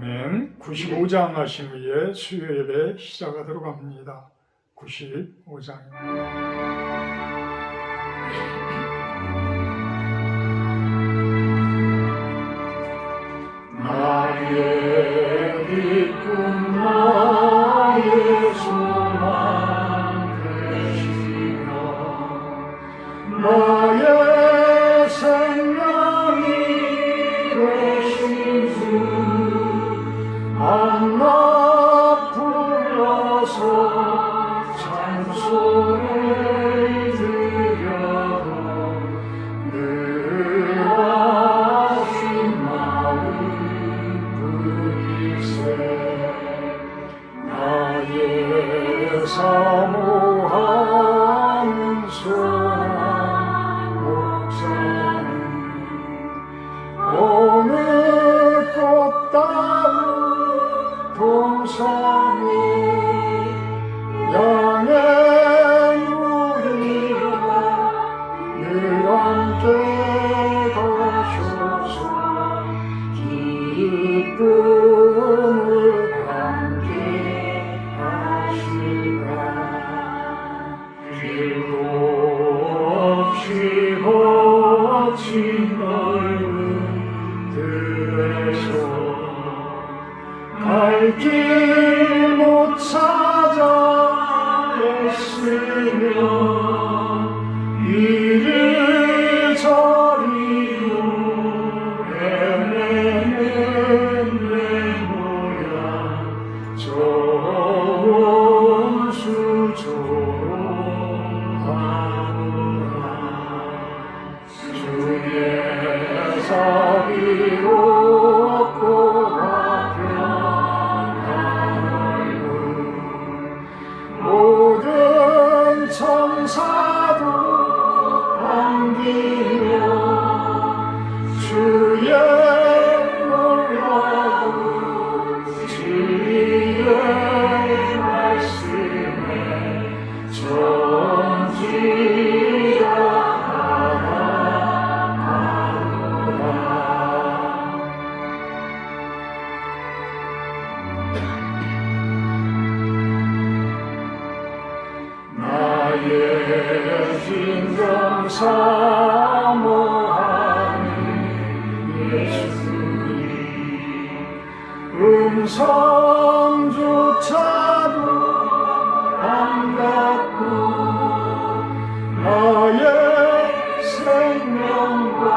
아멘. 95장 하신 후에 수요 예배 시작하도록 합니다. 95장입니다. 나의 기쁨 나의 소망 되시며 나의 생명이 되신 주 한나 불러서 찬송을 드려도 늘 아신 마음 뿐이세. 나의 사모하는 소망 목자는 어느 꽃다운 동산이 양의 우리가 늘 함께 가셔서 기쁨을 함께 하실까. 길도 없이 거친 넓은 들에서 갈 길 못 찾아 애쓰며 이리저리 헤매는 내 모양 저 원수처럼 하노라. 주의 자비로 얻고 모든 천사도 반기며 주의 놀라운 진리의 말씀에 전지하노라. 나의 진정 사모하는 예수님 음성조차도 반갑고 나의 생명과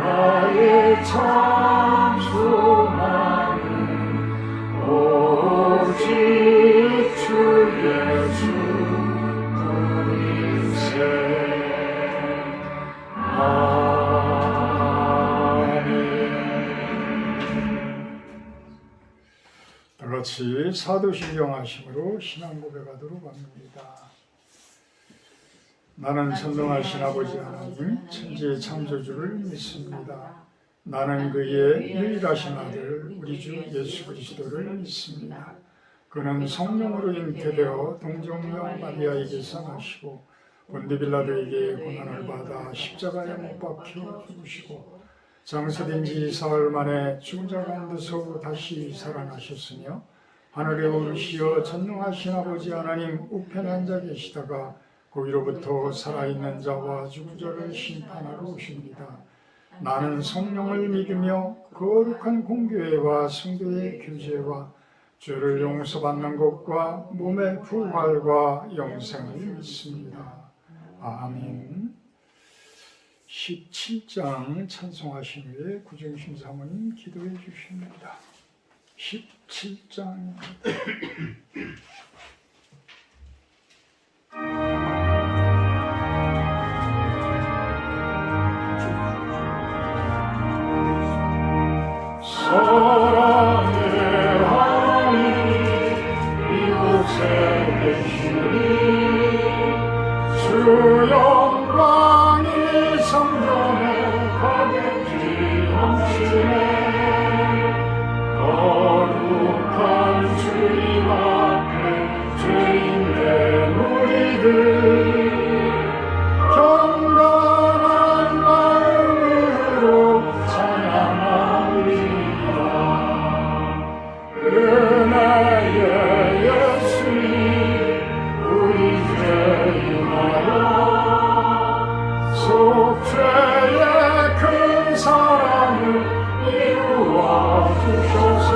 나의 참 소망은 오직 주 예수 다같이 사도신경 하심으로 신앙 고백하도록 합니다. 나는 전능하신 아버지 하나님 천지의 창조주를 믿습니다. 나는 그의 유일하신 아들 우리 주 예수 그리스도를 믿습니다. 그는 성령으로 잉태되어 동정녀 마리아에게서 나시고 본디 빌라도에게 고난을 받아 십자가에 못 박혀 죽으시고 장사된 지 사흘 만에 죽은 자 가운데서 다시 살아나셨으며 하늘에 오르시어 전능하신 아버지 하나님 우편에 앉아 계시다가 거기로부터 살아있는 자와 죽은 자를 심판하러 오십니다. 나는 성령을 믿으며 거룩한 공교회와 성도의 교제와 죄를 용서받는 것과 몸의 부활과 영생을 믿습니다. 아멘. 17장 찬송하신 후에 구정신 사모님 기도해 주십니다. 17장 사랑의 하나님 이곳에 계시니 주 영광이 성전에 가득히 넘치네. 거룩한 주님 앞에 주셔서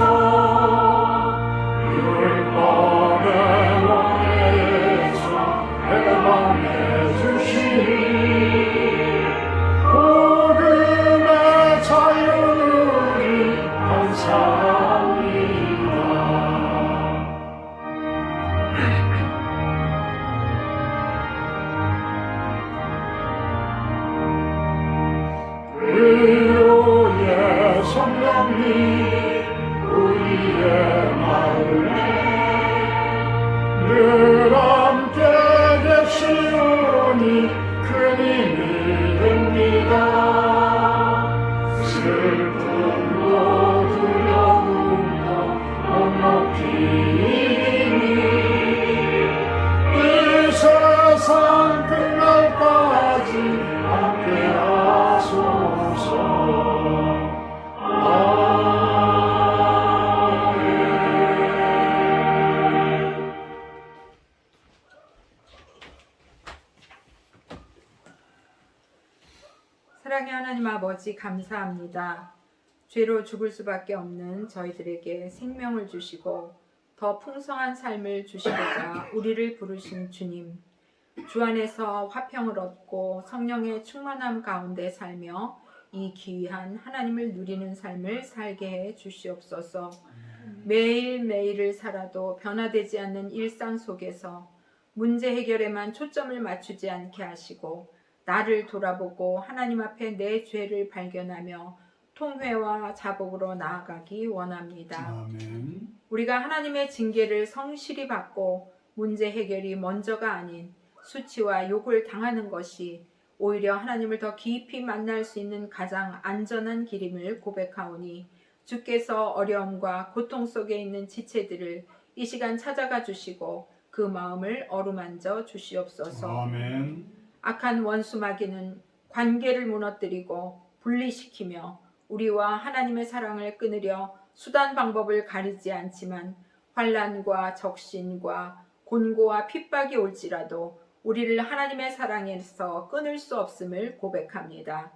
율법의 원에서 해방해 주시니 복음의 자유를 감사합니다. 의로의 성령님 우리의 마음에 늘 함께 계시오니 큰 힘이 됩니다. 슬픔도 두려움도 못 느끼니 이 세상 끝날까지 함께하소서. 사랑의 하나님 아버지 감사합니다. 죄로 죽을 수밖에 없는 저희들에게 생명을 주시고 더 풍성한 삶을 주시고자 우리를 부르신 주님, 주 안에서 화평을 얻고 성령의 충만함 가운데 살며 이 기이한 하나님을 누리는 삶을 살게 해 주시옵소서. 매일매일을 살아도 변화되지 않는 일상 속에서 문제 해결에만 초점을 맞추지 않게 하시고 나를 돌아보고 하나님 앞에 내 죄를 발견하며 통회와 자복으로 나아가기 원합니다. 아멘. 우리가 하나님의 징계를 성실히 받고 문제 해결이 먼저가 아닌 수치와 욕을 당하는 것이 오히려 하나님을 더 깊이 만날 수 있는 가장 안전한 길임을 고백하오니 주께서 어려움과 고통 속에 있는 지체들을 이 시간 찾아가 주시고 그 마음을 어루만져 주시옵소서. 아멘. 악한 원수 마귀는 관계를 무너뜨리고 분리시키며 우리와 하나님의 사랑을 끊으려 수단 방법을 가리지 않지만 환난과 적신과 곤고와 핍박이 올지라도 우리를 하나님의 사랑에서 끊을 수 없음을 고백합니다.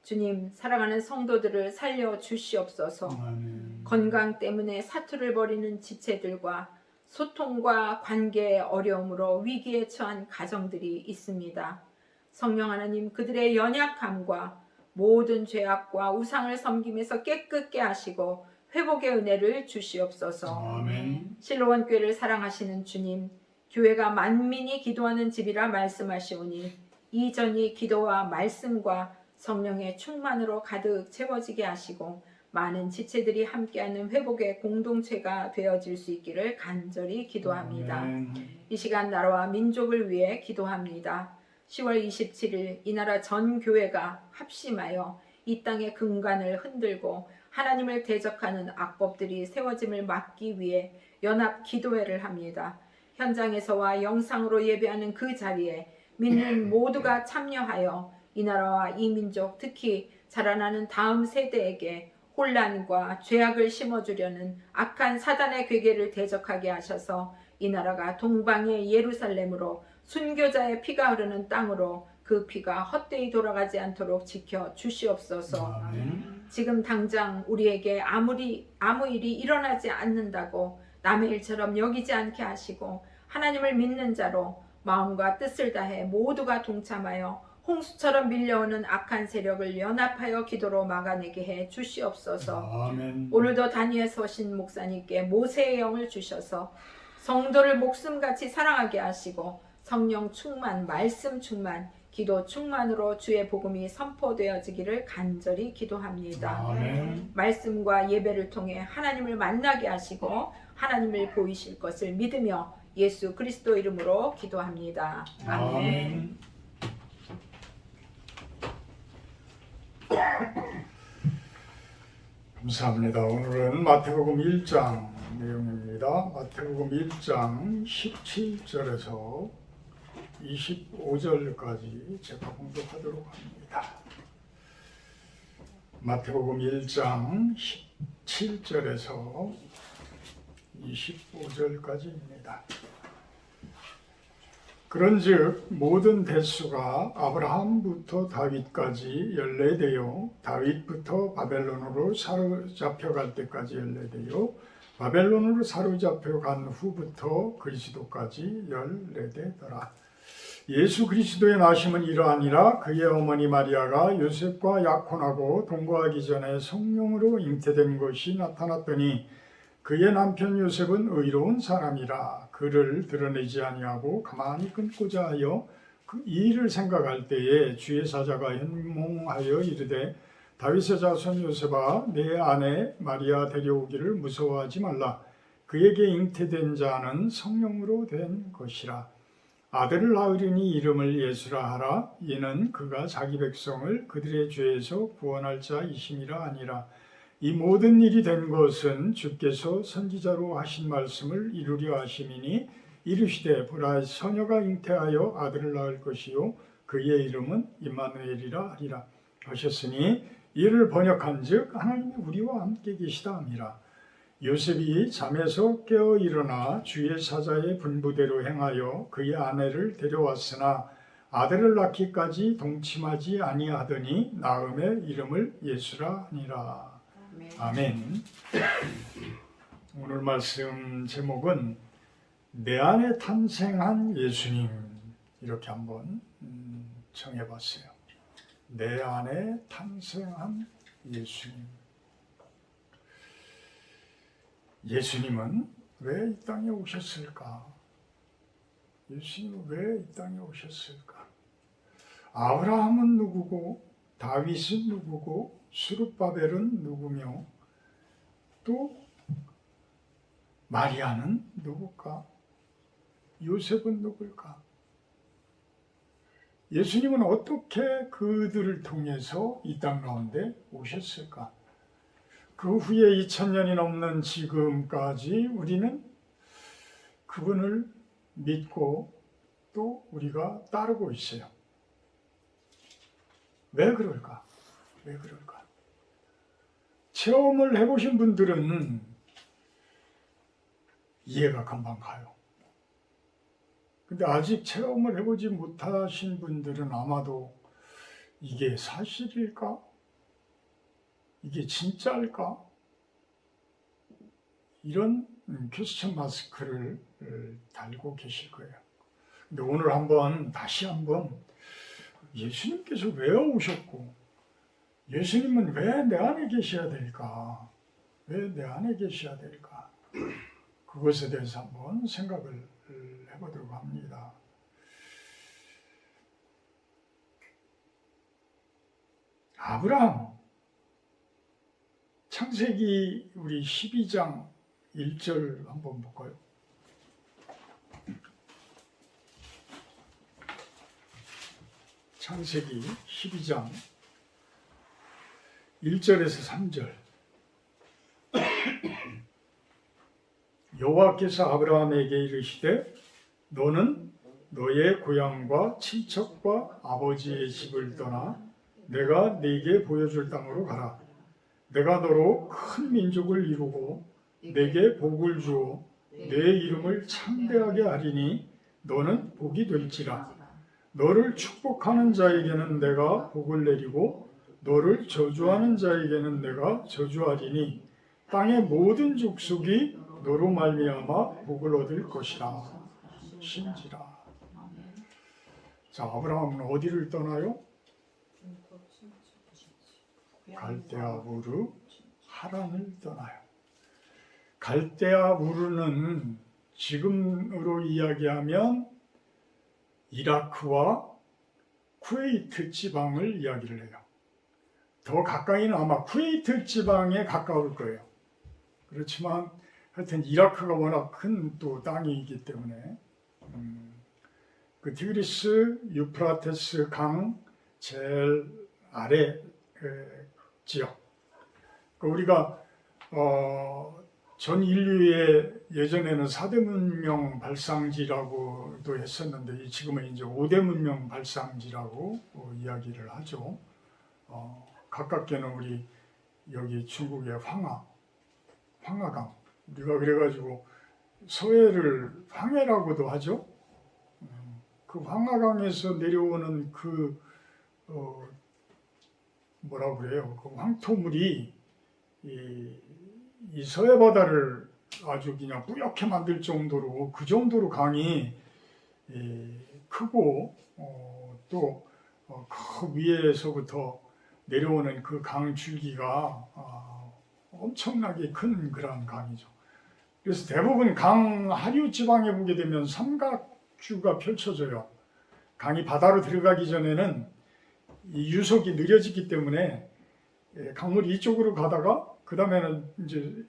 주님, 사랑하는 성도들을 살려 주시옵소서. 아멘. 건강 때문에 사투를 벌이는 지체들과 소통과 관계의 어려움으로 위기에 처한 가정들이 있습니다. 성령 하나님, 그들의 연약함과 모든 죄악과 우상을 섬김에서 깨끗게 하시고 회복의 은혜를 주시옵소서. 아멘. 실로원 교회를 사랑하시는 주님, 교회가 만민이 기도하는 집이라 말씀하시오니 이전이 기도와 말씀과 성령의 충만으로 가득 채워지게 하시고 많은 지체들이 함께하는 회복의 공동체가 되어질 수 있기를 간절히 기도합니다. 아멘. 이 시간 나라와 민족을 위해 기도합니다. 10월 27일 이 나라 전 교회가 합심하여 이 땅의 근간을 흔들고 하나님을 대적하는 악법들이 세워짐을 막기 위해 연합 기도회를 합니다. 현장에서와 영상으로 예배하는 그 자리에 믿는 모두가 참여하여 이 나라와 이 민족, 특히 자라나는 다음 세대에게 혼란과 죄악을 심어주려는 악한 사단의 괴계를 대적하게 하셔서 이 나라가 동방의 예루살렘으로 순교자의 피가 흐르는 땅으로 그 피가 헛되이 돌아가지 않도록 지켜 주시옵소서. 아멘. 지금 당장 우리에게 아무 일이 일어나지 않는다고 남의 일처럼 여기지 않게 하시고 하나님을 믿는 자로 마음과 뜻을 다해 모두가 동참하여 홍수처럼 밀려오는 악한 세력을 연합하여 기도로 막아내게 해 주시옵소서. 아멘. 오늘도 단위에 서신 목사님께 모세의 영을 주셔서 성도를 목숨같이 사랑하게 하시고 성령 충만, 말씀 충만, 기도 충만으로 주의 복음이 선포되어지기를 간절히 기도합니다. 아멘. 말씀과 예배를 통해 하나님을 만나게 하시고 하나님을 보이실 것을 믿으며 예수 그리스도 이름으로 기도합니다. 아멘. 감사합니다. 오늘은 마태복음 1장 내용입니다. 마태복음 1장 17절에서 25절까지 제가 공독하도록 합니다. 마태복음 1장 17절에서 25절까지입니다. 그런즉 모든 대수가 아브라함부터 다윗까지 연례되어 다윗부터 바벨론으로 사로잡혀갈 때까지 연례되어 바벨론으로 사로잡혀간 후부터 그리스도까지 연례되더라. 예수 그리스도의 나심은 이러하니라. 그의 어머니 마리아가 요셉과 약혼하고 동거하기 전에 성령으로 잉태된 것이 나타났더니 그의 남편 요셉은 의로운 사람이라. 그를 드러내지 아니하고 가만히 끊고자 하여 이 일을 생각할 때에 주의 사자가 현몽하여 이르되 다윗의 자손 요셉아, 내 아내 마리아 데려오기를 무서워하지 말라. 그에게 잉태된 자는 성령으로 된 것이라. 아들을 낳으리니 이름을 예수라 하라. 이는 그가 자기 백성을 그들의 죄에서 구원할 자이심이라 하니라. 이 모든 일이 된 것은 주께서 선지자로 하신 말씀을 이루려 하심이니 이르시되 보라, 처녀가 잉태하여 아들을 낳을 것이요 그의 이름은 임마누엘이라 하리라 하셨으니 이를 번역한즉 하나님이 우리와 함께 계시다 함이라. 요셉이 잠에서 깨어 일어나 주의 사자의 분부대로 행하여 그의 아내를 데려왔으나 아들을 낳기까지 동침하지 아니하더니 낳음의 이름을 예수라 하니라. 아멘. 오늘 말씀 제목은 내 안에 탄생한 예수님, 이렇게 한번 정해봤어요. 내 안에 탄생한 예수님. 예수님은 왜 이 땅에 오셨을까? 예수님은 왜 이 땅에 오셨을까? 아브라함은 누구고, 다윗은 누구고, 스룹바벨은 누구며, 또 마리아는 누굴까? 요셉은 누굴까? 예수님은 어떻게 그들을 통해서 이 땅 가운데 오셨을까? 그 후에 2000년이 넘는 지금까지 우리는 그분을 믿고 또 우리가 따르고 있어요. 왜 그럴까? 왜 그럴까? 체험을 해보신 분들은 이해가 금방 가요. 근데 아직 체험을 해보지 못하신 분들은 아마도 이게 사실일까? 이게 진짜일까? 이런 퀘스천 마스크를 달고 계실 거예요. 근데 오늘 다시 한번 예수님께서 왜 오셨고, 예수님은 왜 내 안에 계셔야 될까? 왜 내 안에 계셔야 될까? 그것에 대해서 한번 생각을 해보도록 합니다. 아브라함, 창세기 우리 12장 1절 한번 볼까요? 창세기 12장 1절에서 3절. 여호와께서 아브라함에게 이르시되 너는 너의 고향과 친척과 아버지의 집을 떠나 내가 네게 보여줄 땅으로 가라. 내가 너로 큰 민족을 이루고 내게 복을 주어 내 이름을 창대하게 하리니 너는 복이 될지라. 너를 축복하는 자에게는 내가 복을 내리고 너를 저주하는 자에게는 내가 저주하리니 땅의 모든 족속이 너로 말미암아 복을 얻을 것이라. 신지라. 자, 아브라함은 어디를 떠나요? 갈대아 우르 하란을 떠나요. 갈대아 우르는 지금으로 이야기하면 이라크와 쿠웨이트 지방을 이야기를 해요. 더 가까이는 아마 쿠웨이트 지방에 가까울 거예요. 그렇지만 하여튼 이라크가 워낙 큰 또 땅이기 때문에 그 티그리스 유프라테스 강 제일 아래 지역. 우리가 전 인류의 예전에는 4대 문명 발상지라고도 했었는데 지금은 이제 5대 문명 발상지라고 이야기를 하죠. 가깝게는 우리 여기 중국의 황하강. 우리가 그래가지고 서해를 황해라고도 하죠. 그 황하강에서 내려오는 뭐라 그래요? 그 황토물이 이 서해 바다를 아주 그냥 뿌옇게 만들 정도로 그 정도로 강이 크고 또 그 위에서부터 내려오는 그 강 줄기가 엄청나게 큰 그런 강이죠. 그래서 대부분 강 하류 지방에 보게 되면 삼각주가 펼쳐져요. 강이 바다로 들어가기 전에는 이 유속이 느려지기 때문에 강물이 이쪽으로 가다가 그 다음에는 이제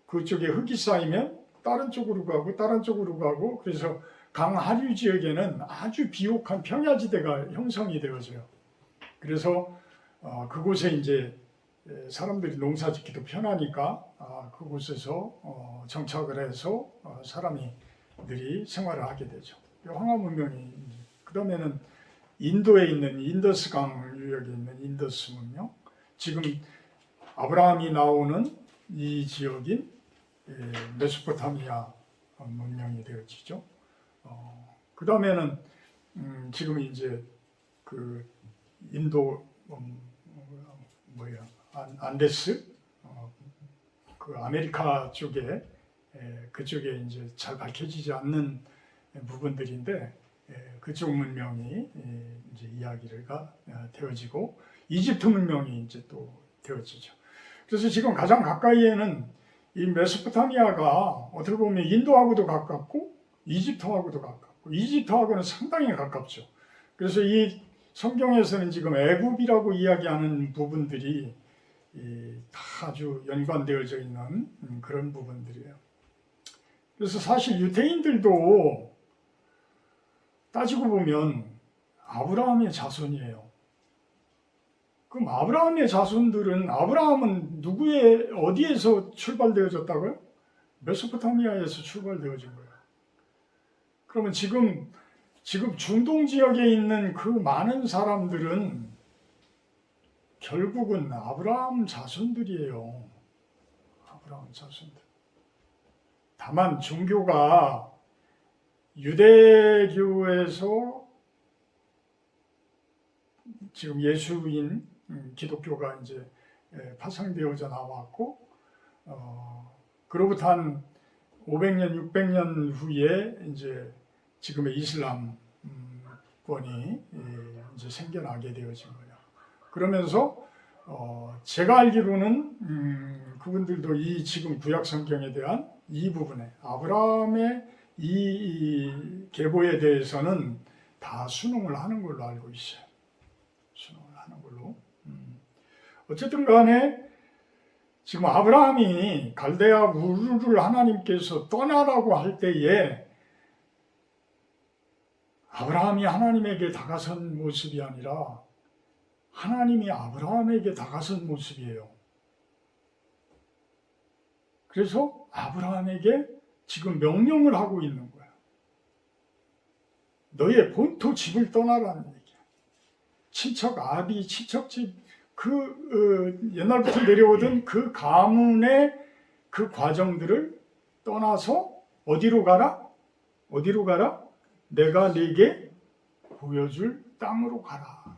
그쪽에 흙이 쌓이면 다른 쪽으로 가고 다른 쪽으로 가고 그래서 강 하류 지역에는 아주 비옥한 평야지대가 형성이 되어져요. 그래서 그곳에 이제 사람들이 농사짓기도 편하니까 그곳에서 정착을 해서 사람들이 생활을 하게 되죠. 황하 문명이 그 다음에는 인도에 있는 인더스강 유역에 있는 인더스 문명, 지금 아브라함이 나오는 이 지역인 메소포타미아 문명이 되어지죠. 그 다음에는 지금 이제 그 인도 안데스 그 아메리카 쪽에 그쪽에 이제 잘 밝혀지지 않는 부분들인데 그쪽 문명이 이제 이야기가 되어지고 이집트 문명이 이제 또 되어지죠. 그래서 지금 가장 가까이에는 이 메소포타미아가 어떻게 보면 인도하고도 가깝고 이집트하고도 가깝고 이집트하고는 상당히 가깝죠. 그래서 이 성경에서는 지금 애굽이라고 이야기하는 부분들이 다 아주 연관되어져 있는 그런 부분들이에요. 그래서 사실 유대인들도 따지고 보면 아브라함의 자손이에요. 그럼 아브라함의 자손들은 아브라함은 누구의 어디에서 출발되어졌다고요? 메소포타미아에서 출발되어진 거예요. 그러면 지금 중동 지역에 있는 그 많은 사람들은 결국은 아브라함 자손들이에요. 아브라함 자손들. 다만 종교가 유대교에서 지금 예수인 기독교가 이제 파생되어져 나왔고 그로부터 한 500년, 600년 후에 이제 지금의 이슬람권이 이제 생겨나게 되어진 거예요. 그러면서 제가 알기로는 그분들도 이 지금 구약 성경에 대한 이 부분에 아브라함의 이 계보에 대해서는 다 순응을 하는 걸로 알고 있어요. 순응을 하는 걸로. 어쨌든 간에 지금 아브라함이 갈대아 우르를 하나님께서 떠나라고 할 때에 아브라함이 하나님에게 다가선 모습이 아니라 하나님이 아브라함에게 다가선 모습이에요. 그래서 아브라함에게 지금 명령을 하고 있는 거예요. 너의 본토 집을 떠나라는 얘기야. 친척 아비, 친척집, 옛날부터 내려오던 그 가문의 그 과정들을 떠나서 어디로 가라? 어디로 가라? 내가 네게 보여줄 땅으로 가라.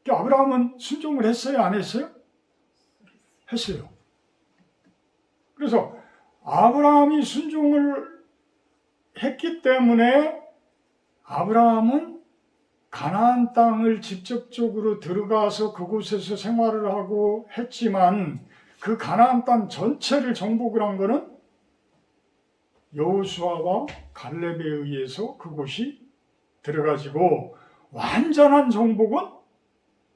아브라함은 순종을 했어요? 안 했어요? 했어요. 그래서 아브라함이 순종을 했기 때문에 아브라함은 가나안 땅을 직접적으로 들어가서 그곳에서 생활을 하고 했지만 그 가나안 땅 전체를 정복을 한 것은 여호수아와 갈렙에 의해서 그곳이 들어가지고 완전한 정복은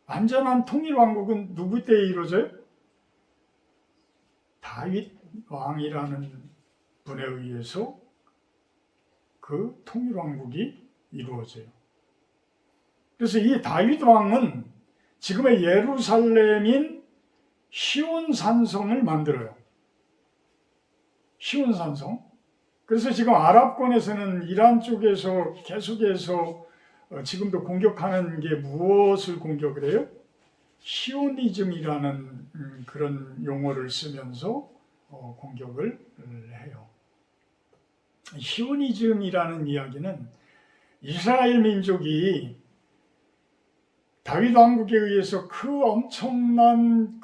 완전한 통일왕국은 누구 때에 이루어져요? 다윗 왕이라는 분에 의해서 그 통일왕국이 이루어져요. 그래서 이 다윗 왕은 지금의 예루살렘인 시온산성을 만들어요. 시온산성. 그래서 지금 아랍권에서는 이란 쪽에서 계속해서 지금도 공격하는 게 무엇을 공격을 해요? 시오니즘이라는 그런 용어를 쓰면서 공격을 해요. 시오니즘이라는 이야기는 이스라엘 민족이 다윗 왕국에 의해서 그 엄청난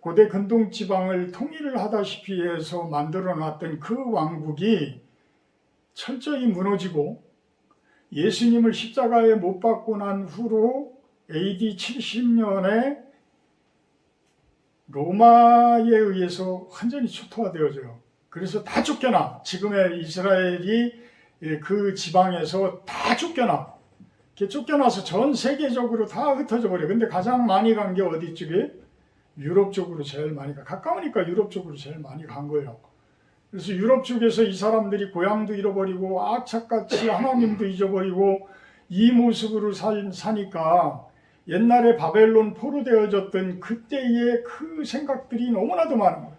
고대 근동 지방을 통일을 하다시피 해서 만들어 놨던 그 왕국이 철저히 무너지고 예수님을 십자가에 못 박고 난 후로 AD 70년에 로마에 의해서 완전히 초토화되어져요. 그래서 다 쫓겨나. 지금의 이스라엘이 그 지방에서 다 쫓겨나. 이렇게 쫓겨나서 전 세계적으로 다 흩어져 버려. 근데 가장 많이 간 게 어디 쪽에? 유럽 쪽으로 제일 많이 가. 가까우니까 유럽 쪽으로 제일 많이 간 거예요. 그래서 유럽 쪽에서 이 사람들이 고향도 잃어버리고 악착같이 하나님도 잊어버리고 이 모습으로 사니까 옛날에 바벨론 포로되어졌던 그때의 그 생각들이 너무나도 많은 거예요.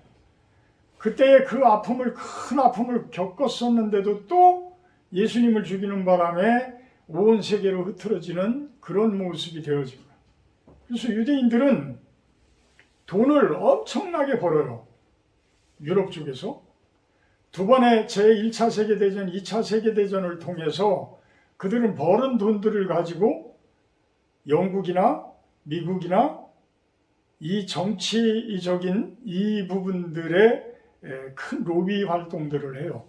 그때의 그 큰 아픔을 겪었었는데도 또 예수님을 죽이는 바람에 온 세계로 흐트러지는 그런 모습이 되어진 거예요. 그래서 유대인들은 돈을 엄청나게 벌어요. 유럽 쪽에서. 두 번의 제1차 세계대전, 2차 세계대전을 통해서 그들은 벌은 돈들을 가지고 영국이나 미국이나 이 정치적인 이 부분들의 큰 로비 활동들을 해요.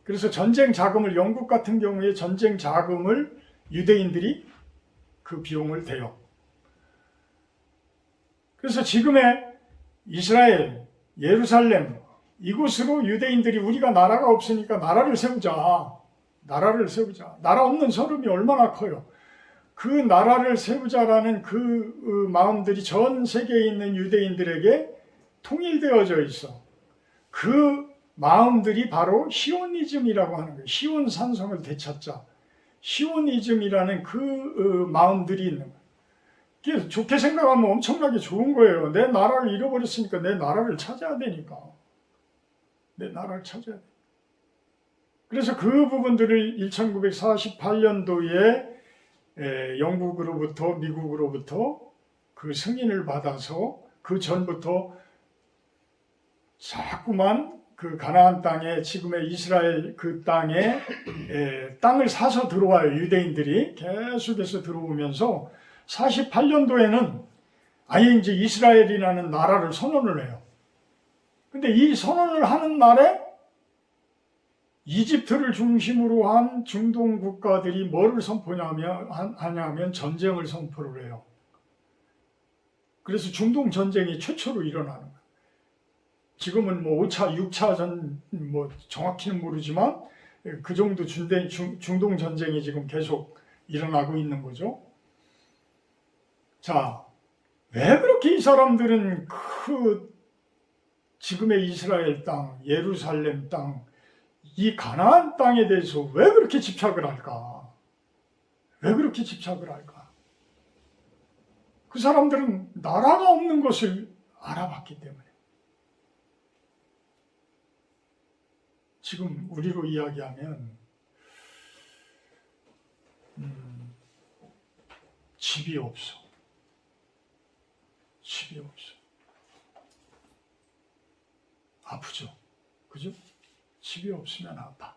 그래서 전쟁 자금을, 영국 같은 경우에 전쟁 자금을 유대인들이 그 비용을 대요. 그래서 지금의 이스라엘, 예루살렘 이곳으로 유대인들이 우리가 나라가 없으니까 나라를 세우자. 나라 없는 서름이 얼마나 커요. 그 나라를 세우자라는 그 마음들이 전 세계에 있는 유대인들에게 통일되어져 있어. 그 마음들이 바로 시오니즘이라고 하는 거예요. 시온 산성을 되찾자. 시오니즘이라는 그 마음들이 있는 거예요. 좋게 생각하면 엄청나게 좋은 거예요. 내 나라를 잃어버렸으니까 내 나라를 찾아야 되니까. 내 나라를 찾아야 돼. 그래서 그 부분들을 1948년도에 영국으로부터 미국으로부터 그 승인을 받아서 그 전부터 자꾸만 그 가나안 땅에 지금의 이스라엘 그 땅에 땅을 사서 들어와요. 유대인들이 계속해서 들어오면서 48년도에는 아예 이제 이스라엘이라는 나라를 선언을 해요. 근데 이 선언을 하는 날에 이집트를 중심으로 한 중동 국가들이 뭐를 하냐면 전쟁을 선포를 해요. 그래서 중동 전쟁이 최초로 일어나는 거예요. 지금은 뭐 5차, 6차 뭐 정확히는 모르지만 그 정도 중동 전쟁이 지금 계속 일어나고 있는 거죠. 자, 왜 그렇게 이 사람들은 그 지금의 이스라엘 땅, 예루살렘 땅, 이 가나안 땅에 대해서 왜 그렇게 집착을 할까? 왜 그렇게 집착을 할까? 그 사람들은 나라가 없는 것을 알아봤기 때문에. 지금 우리로 이야기하면 집이 없어. 집이 없어. 아프죠? 그죠? 집이 없으면 아파.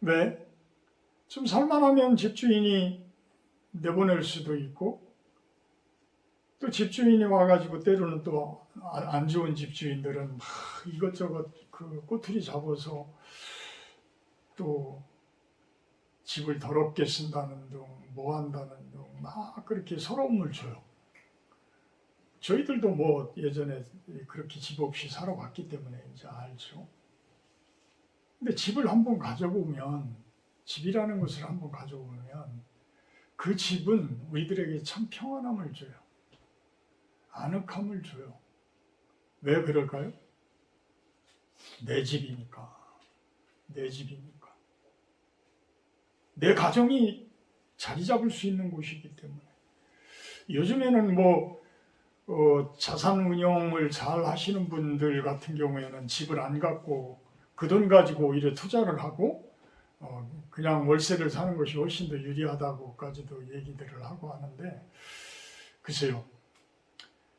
왜? 좀 살만하면 집주인이 내보낼 수도 있고, 또 집주인이 와가지고 때로는 또 안 좋은 집주인들은 막 이것저것 그 꼬투리 잡아서 또 집을 더럽게 쓴다는 둥, 뭐 한다는 둥, 막 그렇게 서러움을 줘요. 저희들도 뭐 예전에 그렇게 집 없이 살아왔기 때문에 이제 알죠. 근데 집을 한번 가져보면, 집이라는 것을 한번 가져보면 그 집은 우리들에게 참 평안함을 줘요. 아늑함을 줘요. 왜 그럴까요? 내 집이니까. 내 집이니까. 내 가정이 자리 잡을 수 있는 곳이기 때문에. 요즘에는 뭐 자산 운용을 잘 하시는 분들 같은 경우에는 집을 안 갖고 그 돈 가지고 오히려 투자를 하고 그냥 월세를 사는 것이 훨씬 더 유리하다고까지도 얘기들을 하고 하는데, 글쎄요.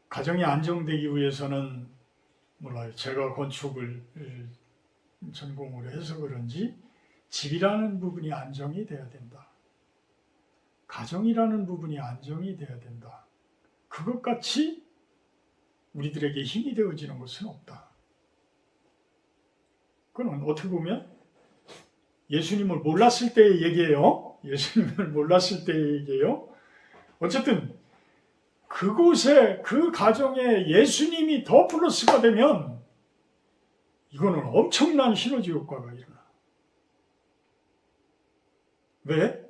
가정이 안정되기 위해서는 몰라요. 제가 건축을 전공으로 해서 그런지 집이라는 부분이 안정이 돼야 된다. 가정이라는 부분이 안정이 돼야 된다. 그것같이 우리들에게 힘이 되어지는 것은 없다. 그건 어떻게 보면 예수님을 몰랐을 때의 얘기예요. 예수님을 몰랐을 때의 얘기예요. 어쨌든 그곳에 그 가정에 예수님이 더 플러스가 되면 이거는 엄청난 시너지 효과가 일어나. 왜?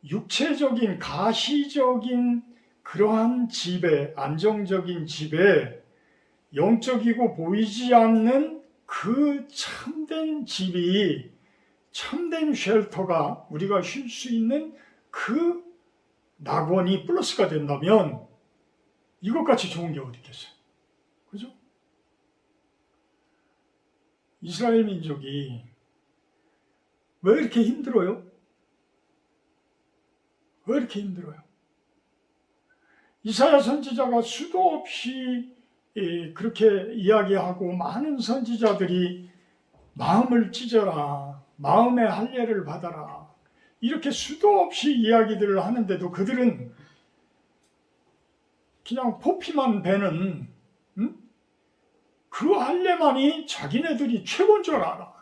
육체적인 가시적인 그러한 집에, 안정적인 집에 영적이고 보이지 않는 그 참된 집이, 참된 쉘터가, 우리가 쉴 수 있는 그 낙원이 플러스가 된다면 이것같이 좋은 게 어디 있겠어요? 그죠? 이스라엘 민족이 왜 이렇게 힘들어요? 왜 이렇게 힘들어요? 이사야 선지자가 수도 없이 그렇게 이야기하고 많은 선지자들이 마음을 찢어라, 마음의 할례를 받아라, 이렇게 수도 없이 이야기들을 하는데도 그들은 그냥 포피만 베는 그 할례만이 자기네들이 최고인 줄 알아.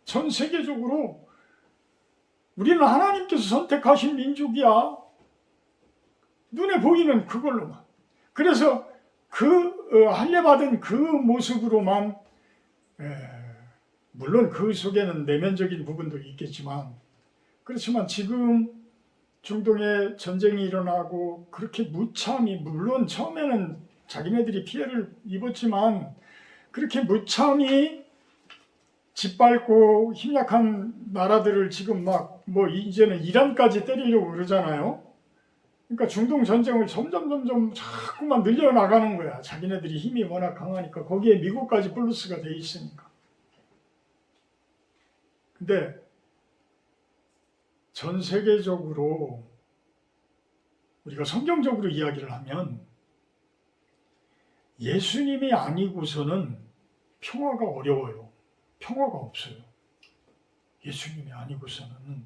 전 세계적으로 우리는 하나님께서 선택하신 민족이야. 눈에 보이는 그걸로만. 그래서 그 할례받은 그 모습으로만, 물론 그 속에는 내면적인 부분도 있겠지만, 그렇지만 지금 중동에 전쟁이 일어나고 그렇게 무참히, 물론 처음에는 자기네들이 피해를 입었지만 그렇게 무참히 짓밟고 힘약한 나라들을 지금 막 이제는 이란까지 때리려고 그러잖아요. 그러니까 중동 전쟁을 점점 자꾸만 늘려나가는 거야. 자기네들이 힘이 워낙 강하니까. 거기에 미국까지 플러스가 돼 있으니까. 근데 전 세계적으로 우리가 성경적으로 이야기를 하면 예수님이 아니고서는 평화가 어려워요. 평화가 없어요. 예수님이 아니고서는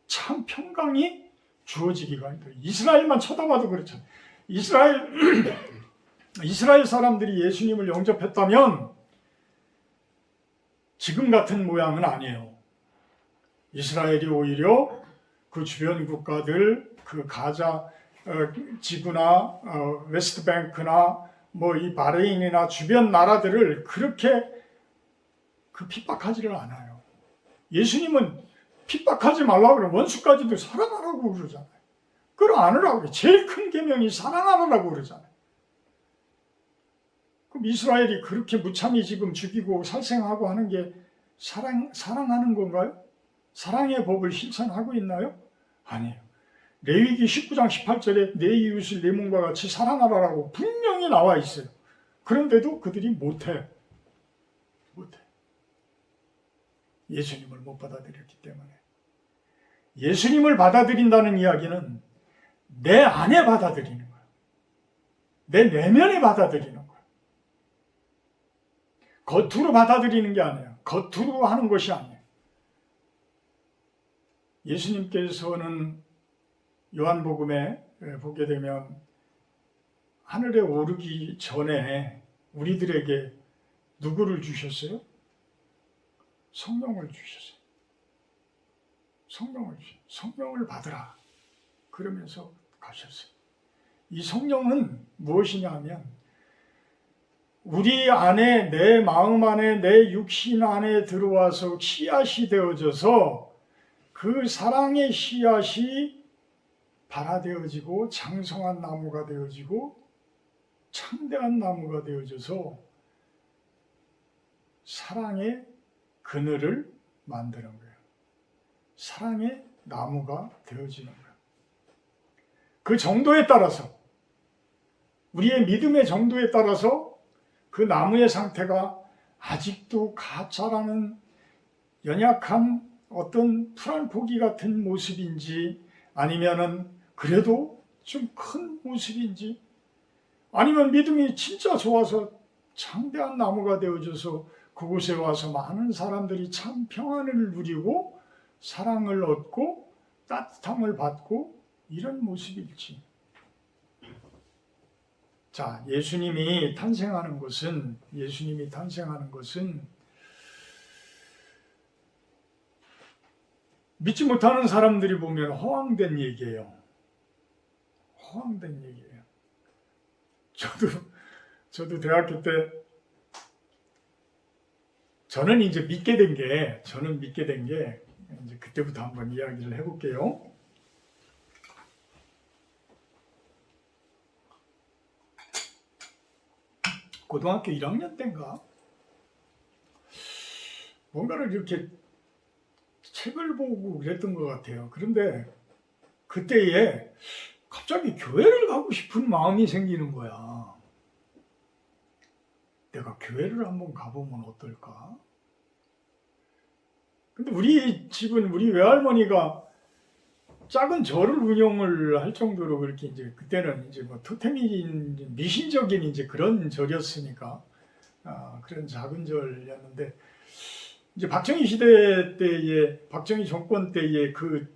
참 평강이 주어지기가 힘들어요. 이스라엘만 쳐다봐도 그렇잖아요. 이스라엘 사람들이 예수님을 영접했다면 지금 같은 모양은 아니에요. 이스라엘이 오히려 그 주변 국가들, 그 가자 지구나 웨스트뱅크나 이 바레인이나 주변 나라들을 그렇게 핍박하지를 않아요. 예수님은 핍박하지 말라고 그러면 원수까지도 사랑하라고 그러잖아요. 끌어안으라고 그래요. 제일 큰 계명이 사랑하라고 그러잖아요. 그럼 이스라엘이 그렇게 무참히 지금 죽이고 살생하고 하는 게 사랑하는 건가요? 사랑의 법을 실천하고 있나요? 아니에요. 레위기 19장 18절에 내 이웃을 내 몸과 같이 사랑하라라고 분명히 나와 있어요. 그런데도 그들이 못해. 예수님을 못 받아들였기 때문에. 예수님을 받아들인다는 이야기는 내 안에 받아들이는 거예요. 내 내면에 받아들이는 거예요. 겉으로 받아들이는 게 아니에요. 겉으로 하는 것이 아니에요. 예수님께서는 요한복음에 보게 되면 하늘에 오르기 전에 우리들에게 누구를 주셨어요? 성령을 주셨어요. 성령을 받으라. 그러면서 가셨어요. 이 성령은 무엇이냐 하면 우리 안에, 내 마음 안에, 내 육신 안에 들어와서 씨앗이 되어져서 그 사랑의 씨앗이 발화되어지고 장성한 나무가 되어지고 창대한 나무가 되어져서 사랑의 그늘을 만드는 거예요. 사랑의 나무가 되어지는 거예요. 그 정도에 따라서, 우리의 믿음의 정도에 따라서 그 나무의 상태가 아직도 가짜라는 연약한 어떤 풀한 포기 같은 모습인지, 아니면은 그래도 좀 큰 모습인지, 아니면 믿음이 진짜 좋아서 창대한 나무가 되어져서 그곳에 와서 많은 사람들이 참 평안을 누리고 사랑을 얻고 따뜻함을 받고 이런 모습일지. 자, 예수님이 탄생하는 것은 믿지 못하는 사람들이 보면 허황된 얘기예요. 허황된 얘기예요. 저도 대학교 때 저는 믿게 된 게 이제 그때부터 한번 이야기를 해볼게요. 고등학교 1학년 때인가 뭔가를 이렇게 책을 보고 그랬던 것 같아요. 그런데 그때에 갑자기 교회를 가고 싶은 마음이 생기는 거야. 내가 교회를 한번 가보면 어떨까? 근데 우리 집은 우리 외할머니가 작은 절을 운영을 할 정도로 그렇게 이제 그때는 이제 뭐 토템이 미신적인 이제 그런 절이었으니까 그런 작은 절이었는데 이제 박정희 시대 때에 박정희 정권 때에 그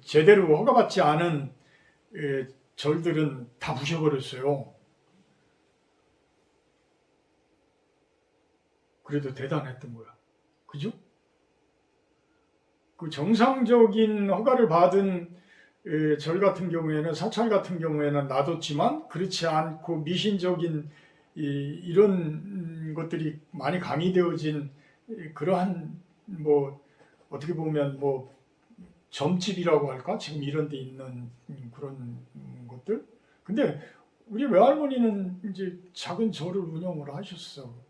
제대로 허가받지 않은 절들은 다 부셔버렸어요. 그래도 대단했던 거야. 그죠? 그 정상적인 허가를 받은 절 같은 경우에는 사찰 같은 경우에는 놔뒀지만 그렇지 않고 미신적인 이런 것들이 많이 가미되어진 그러한 뭐 어떻게 보면 뭐 점집이라고 할까? 지금 이런 데 있는 그런 것들. 근데 우리 외할머니는 이제 작은 절을 운영을 하셨어.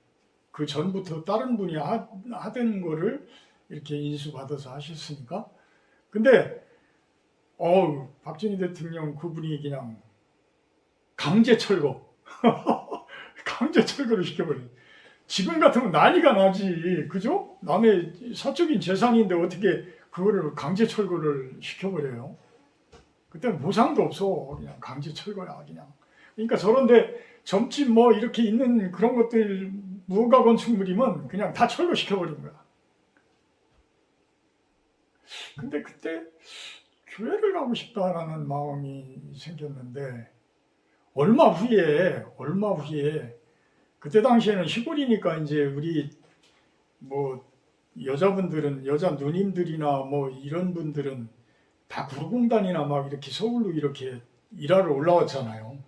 그 전부터 다른 분이 하던 거를 이렇게 인수받아서 하셨으니까. 근데 박정희 대통령 그분이 그냥 강제 철거 강제 철거를 시켜버려요. 지금 같으면 난리가 나지, 그죠? 남의 사적인 재산인데 어떻게 그거를 강제 철거를 시켜버려요? 그때는 보상도 없어. 그냥 강제 철거야, 그냥. 그러니까 저런데 점집 뭐 이렇게 있는 그런 것들 무허가 건축물이면 그냥 다 철거시켜버린 거야. 근데 그때 교회를 가고 싶다라는 마음이 생겼는데 얼마 후에 그때 당시에는 시골이니까 이제 우리 뭐 여자분들은 여자 누님들이나 뭐 이런 분들은 다 구로공단이나 막 이렇게 서울로 이렇게 일하러 올라왔잖아요.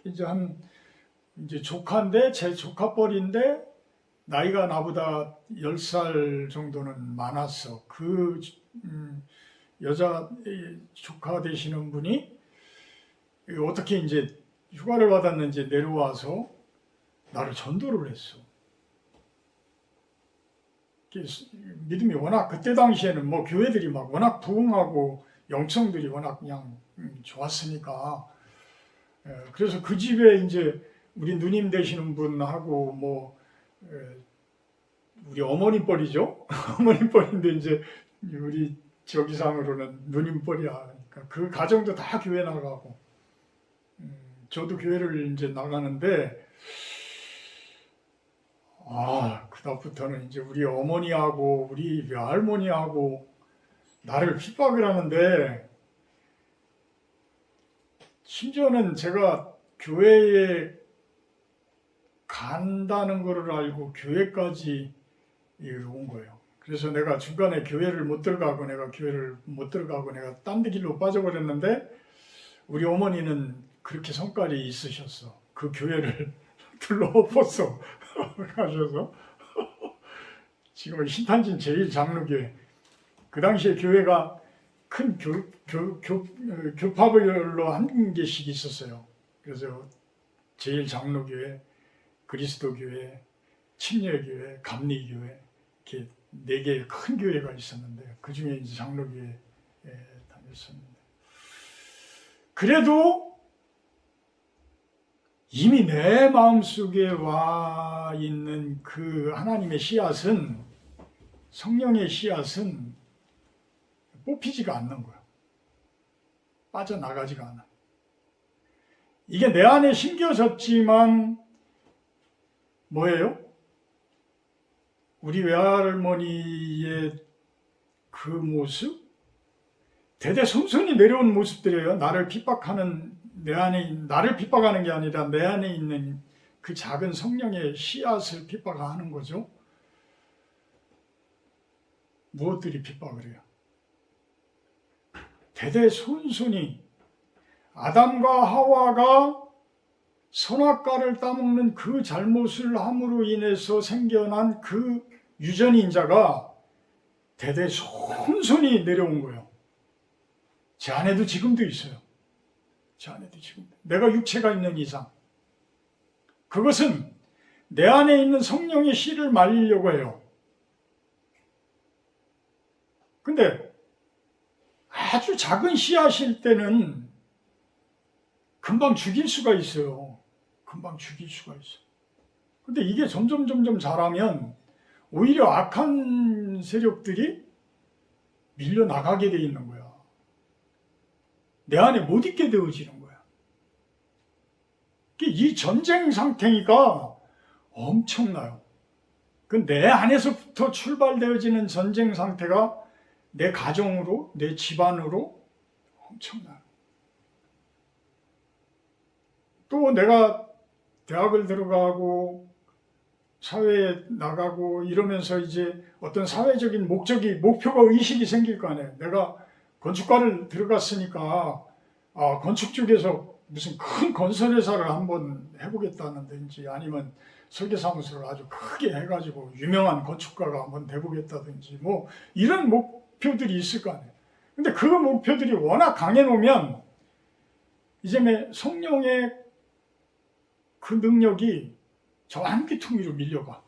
이제 조카인데 제 조카뻘인데 나이가 나보다 10살 정도는 많았어. 그 여자 조카 되시는 분이 어떻게 이제 휴가를 받았는지 내려와서 나를 전도를 했어. 믿음이 워낙 그때 당시에는 뭐 교회들이 막 워낙 부흥하고 영성들이 워낙 그냥 좋았으니까 그래서 그 집에 이제 우리 누님 되시는 분하고 뭐 우리 어머니 뻘이죠. 어머니 뻘인데 이제 우리 저기상으로는 누님 뻘이야. 그러니까 그 가정도 다 교회 나가고 저도 교회를 이제 나가는데 그다음부터는 이제 우리 어머니하고 우리 외할머니하고 나를 핍박을 하는데 심지어는 제가 교회에 간다는 것을 알고 교회까지 온 거예요. 그래서 내가 중간에 교회를 못 들어가고 내가 딴 데 길로 빠져버렸는데 우리 어머니는 그렇게 성깔이 있으셨어. 그 교회를 둘러엎었어. 가셔서 지금은 신탄진 제1장로교회 그 당시에 교회가 큰 교파별로 한 개씩 있었어요. 그래서 제1장로교회, 그리스도교회, 침례교회, 감리교회 이렇게 4개의 큰 교회가 있었는데 그 중에 이제 장로교회에 다녔었는데 그래도 이미 내 마음속에 와 있는 그 하나님의 씨앗은 성령의 씨앗은 뽑히지가 않는 거야. 빠져나가지가 않아. 이게 내 안에 심겨졌지만 뭐예요? 우리 외할머니의 그 모습, 대대손손이 내려온 모습들이에요. 나를 핍박하는 나를 핍박하는 게 아니라 내 안에 있는 그 작은 성령의 씨앗을 핍박하는 거죠. 무엇들이 핍박을 해요? 대대손손이 아담과 하와가 선악과를 따먹는 그 잘못을 함으로 인해서 생겨난 그 유전인자가 대대손손이 내려온 거예요. 제 안에도 지금도 있어요. 제 안에도 지금. 내가 육체가 있는 이상. 그것은 내 안에 있는 성령의 씨를 말리려고 해요. 근데 아주 작은 씨앗일 때는 금방 죽일 수가 있어요. 금방 죽일 수가 있어요. 근데 이게 점점 자라면 오히려 악한 세력들이 밀려나가게 돼 있는 거야. 내 안에 못 있게 되어지는 거야. 이 전쟁 상태니까 엄청나요. 그 내 안에서부터 출발되어지는 전쟁 상태가 내 가정으로, 내 집안으로 엄청나요. 또 내가 대학을 들어가고 사회에 나가고 이러면서 이제 어떤 사회적인 목표가 의식이 생길 거 아니에요. 내가 건축과를 들어갔으니까 건축 쪽에서 무슨 큰 건설회사를 한번 해보겠다는지 아니면 설계사무소를 아주 크게 해가지고 유명한 건축가가 한번 돼보겠다든지 뭐 이런 목표들이 있을 거 아니에요. 근데 그 목표들이 워낙 강해놓으면 이제 성령의 그 능력이 저 한귀퉁이로 밀려가.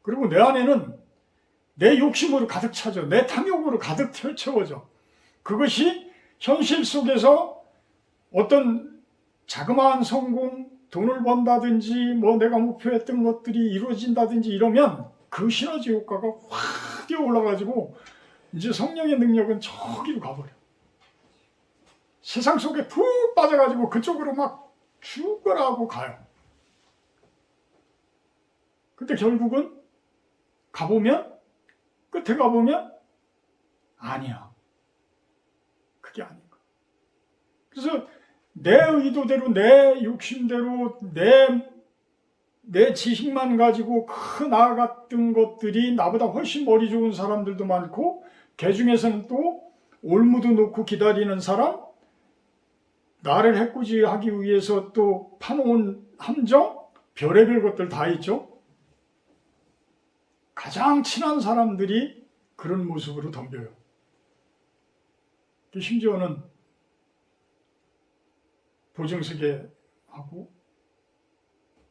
그리고 내 안에는 내 욕심으로 가득 차죠. 내 탐욕으로 가득 채워져. 그것이 현실 속에서 어떤 자그마한 성공, 돈을 번다든지 뭐 내가 목표했던 것들이 이루어진다든지 이러면 그 시너지 효과가 확 뛰어 올라가지고 이제 성령의 능력은 저기로 가버려. 세상 속에 푹 빠져가지고 그쪽으로 막 죽으라고 가요. 근데 결국은 가보면 끝에 가보면 아니야. 그게 아닌 거야. 그래서 내 의도대로 내 욕심대로 내 지식만 가지고 나아갔던 것들이 나보다 훨씬 머리 좋은 사람들도 많고 그 중에서는 또 올무도 놓고 기다리는 사람, 나를 해코지하기 위해서 또 파놓은 함정, 별의별 것들 다 있죠. 가장 친한 사람들이 그런 모습으로 덤벼요. 심지어는 보증서게 하고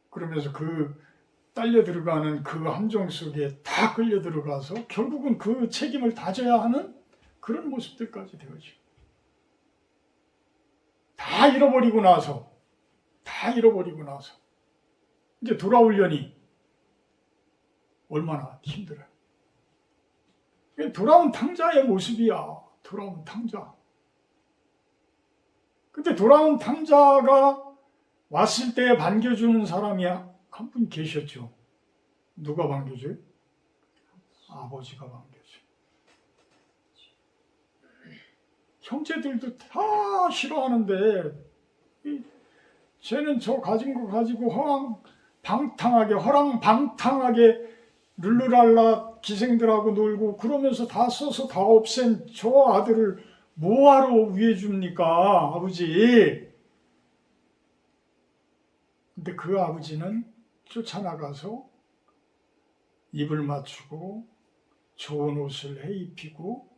그러면서 그 딸려 들어가는 그 함정 속에 다 끌려 들어가서 결국은 그 책임을 다져야 하는 그런 모습들까지 되어지고 다 잃어버리고 나서 이제 돌아오려니 얼마나 힘들어요. 돌아온 탕자의 모습이야. 돌아온 탕자. 근데 돌아온 탕자가 왔을 때 반겨주는 사람이 한 분 계셨죠. 누가 반겨줘요? 아버지가 반겨줘요. 형제들도 다 싫어하는데 쟤는 저 가진 거 가지고 허랑방탕하게 룰루랄라 기생들하고 놀고 그러면서 다 써서 다 없앤 저 아들을 뭐하러 위해 줍니까, 아버지? 근데 그 아버지는 쫓아나가서 입을 맞추고 좋은 옷을 해입히고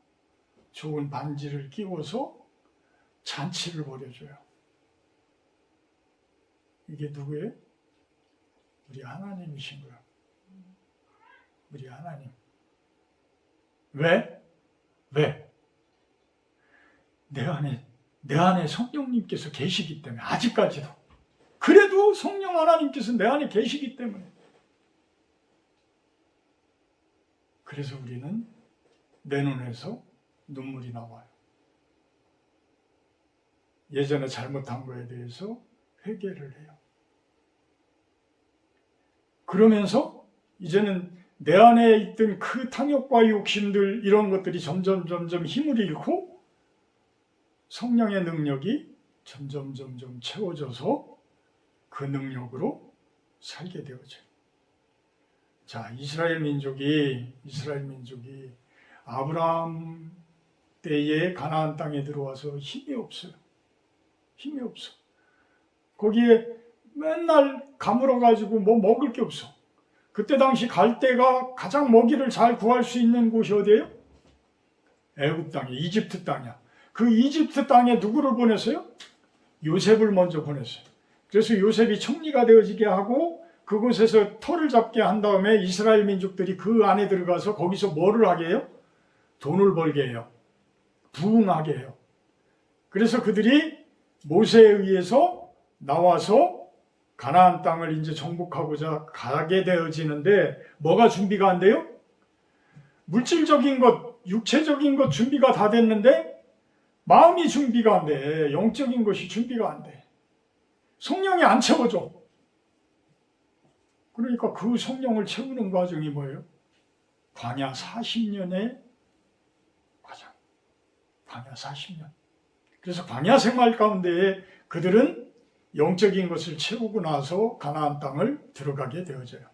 좋은 반지를 끼워서 잔치를 벌여줘요. 이게 누구예요? 우리 하나님이신 거예요. 우리 하나님. 왜? 내 안에 성령님께서 계시기 때문에, 아직까지도. 그래도 성령 하나님께서 내 안에 계시기 때문에. 그래서 우리는 내 눈에서 눈물이 나와요. 예전에 잘못한 거에 대해서 회개를 해요. 그러면서 이제는 내 안에 있던 그 탐욕과 욕심들 이런 것들이 점점 힘을 잃고 성령의 능력이 점점 채워져서 그 능력으로 살게 되어져요. 자, 이스라엘 민족이 아브라함 때에 가나안 땅에 들어와서 힘이 없어요. 힘이 없어. 거기에 맨날 가물어가지고 뭐 먹을 게 없어. 그때 당시 갈대가 가장 먹이를 잘 구할 수 있는 곳이 어디예요? 애굽 땅이야. 이집트 땅이야. 그 이집트 땅에 누구를 보냈어요? 요셉을 먼저 보냈어요. 그래서 요셉이 총리가 되어지게 하고 그곳에서 터를 잡게 한 다음에 이스라엘 민족들이 그 안에 들어가서 거기서 뭐를 하게 해요? 돈을 벌게 해요. 부흥하게 해요. 그래서 그들이 모세에 의해서 나와서 가나안 땅을 이제 정복하고자 가게 되어지는데 뭐가 준비가 안 돼요? 물질적인 것, 육체적인 것 준비가 다 됐는데 마음이 준비가 안 돼. 영적인 것이 준비가 안 돼. 성령이 안 채워져. 그러니까 그 성령을 채우는 과정이 뭐예요? 광야 40년의 과정. 광야 40년. 그래서 광야 생활 가운데에 그들은 영적인 것을 채우고 나서 가나안 땅을 들어가게 되어져요.